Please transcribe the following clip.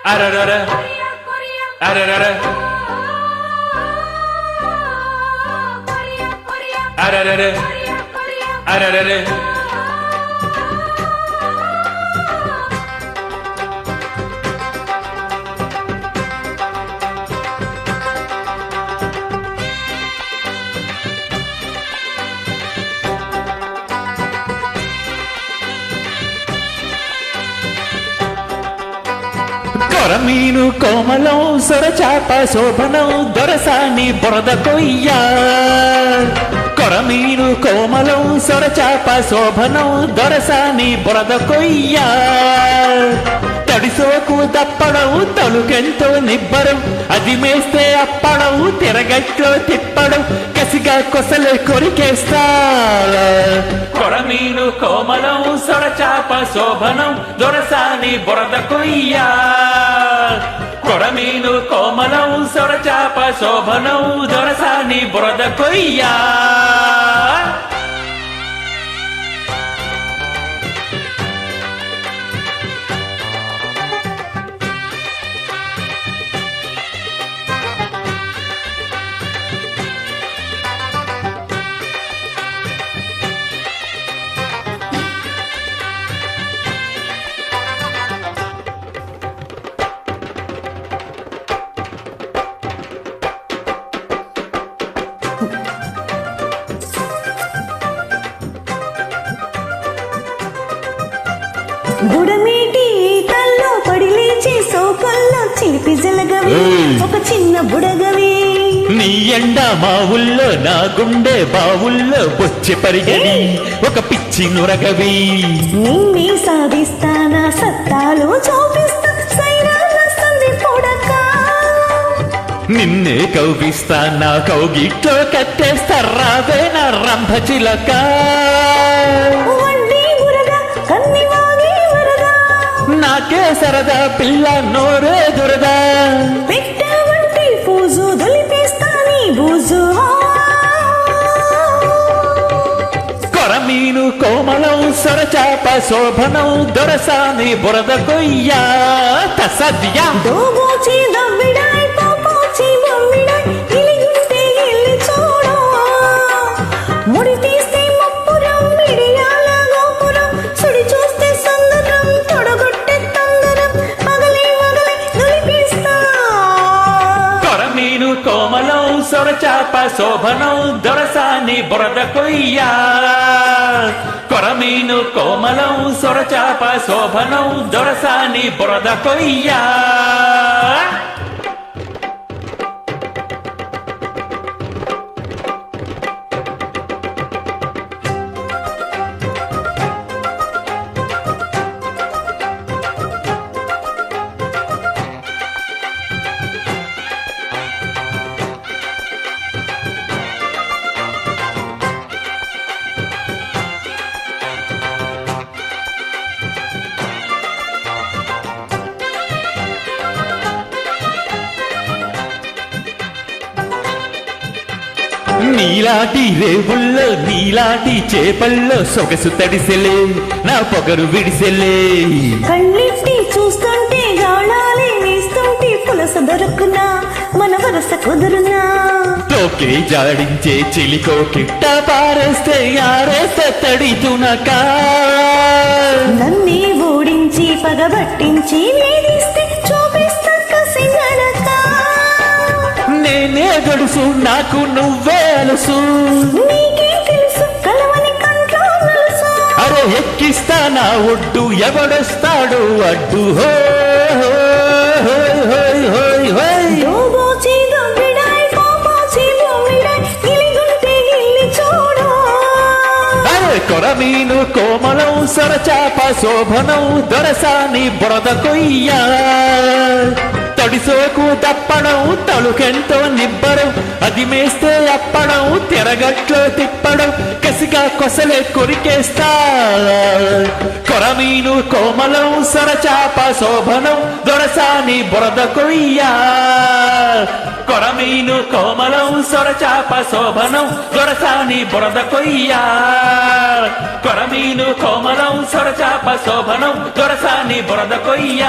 Ararara, ararara, ararara, ararara. కొరమీను కోమలం సొరచాప శోభనం దొరసాని బురద కొయ్య కొరమీను కోమలం సొరచాప శోభనం దొరసాని బురద కొయ్య తడిసోకు దప్పడం తలుకెంతో నిబ్బరం అది మేస్తే అప్పడం తిరగట్లో తిప్పడం కసిగా కొసలే కొరికేస్తా కొరమీను కోమలం సొరచాప శోభనం దొరసాని బురద కొయ్య కొరమీను కోమలం సొరచాప శోభనం దొరసాని బురద కొయ్య బుడమేటి తల్లో పడి లేచి సోకల్లో చిలిపి జలగవి ఒక చిన్న బుడగవి నీ ఎండ మా ఊళ్ళో నా గుండె బావుల్లో బొచ్చె పరిగడి ఒక పిచ్చి నురగవి నిన్నే సాధిస్తానా సత్తాలు చూపిస్తా సైరాల సంధి పొడక నిన్నే కౌగిస్తా నా కౌగిట్లో కట్టేస్తారావే నా రంభ చిలక వండి బురద కన్ని వాగి వరద నాకే సరదా పిల్ల నోరే దురద పెట్ట వంటి పూజు దొలిపేస్తా నీ బూజు కొరమీను కోమలం సొరచాప శోభనం దొరసాని బురద కొయ్య తసద్య దోబోచి దవ్విడాయ్ పోపోచి బొమ్మిడాయ్ ఇలిగుంటే ఇల్లి చూడు ముడి తీస్తే మప్పురం మిడియాల గోపురం సుడి చూస్తే సందరం తొడగొట్టే తొందరం పగలే మగలే దొలిపిస్తా కొరమీను కోమలం సొరచాప శోభనం దొరసాని బురద కొయ్య కొరమీను కోమలం సొరచాప శోభనం దొరసాని బురద కొయ్య నీలాటి రేవుల్లో నీలాటి చేపల్లో సొగసు తడిసెలే నా పొగరు విడిసెలే కళ్ళెట్టి చూస్తుంటే గాళాలే వేస్తుంటే పులస దొరుకునా మన వరస కుదురునా తోకే జాడించే చిలికో కిట్ట పారేస్తే ఆరేస్తే తడితునక నన్నే ఓడించి పగబట్టించి వేధిస్తే చూపిస్తా కసి నడక నేనే గడుసు నాకు నువ్వే అలుసు నీకే తెలుసు కలవని కంట్లో నలుసు అరే ఎక్కిస్తా నా ఒడ్డు ఎవడొస్తాడు అడ్డు హో హోయ్ హోయ్ హోయ్ హోయ్ దోబోచి దవ్విడాయ్ పోపోచి బొమ్మిడాయ్ ఇలిగుంటే ఇల్లి చూడు అరే కొరమీను కోమలం సొరచాప శోభనం దొరసాని బురద కొయ్య తడిసోకు దప్పడం తలుకెంతో నిబ్బరం అది మేస్తే అప్పడం తిరగట్లో తిప్పడం కసిగా కొసలే కొరికేస్తా కొరమీను కోమలం సొరచాప శోభనం దొరసాని బురద కొయ్య కొరమీను కోమలం సొరచాప శోభనం దొరసాని బురద కొయ్య కొరమీను కోమలం సొరచాప శోభనం దొరసాని బురద కొయ్య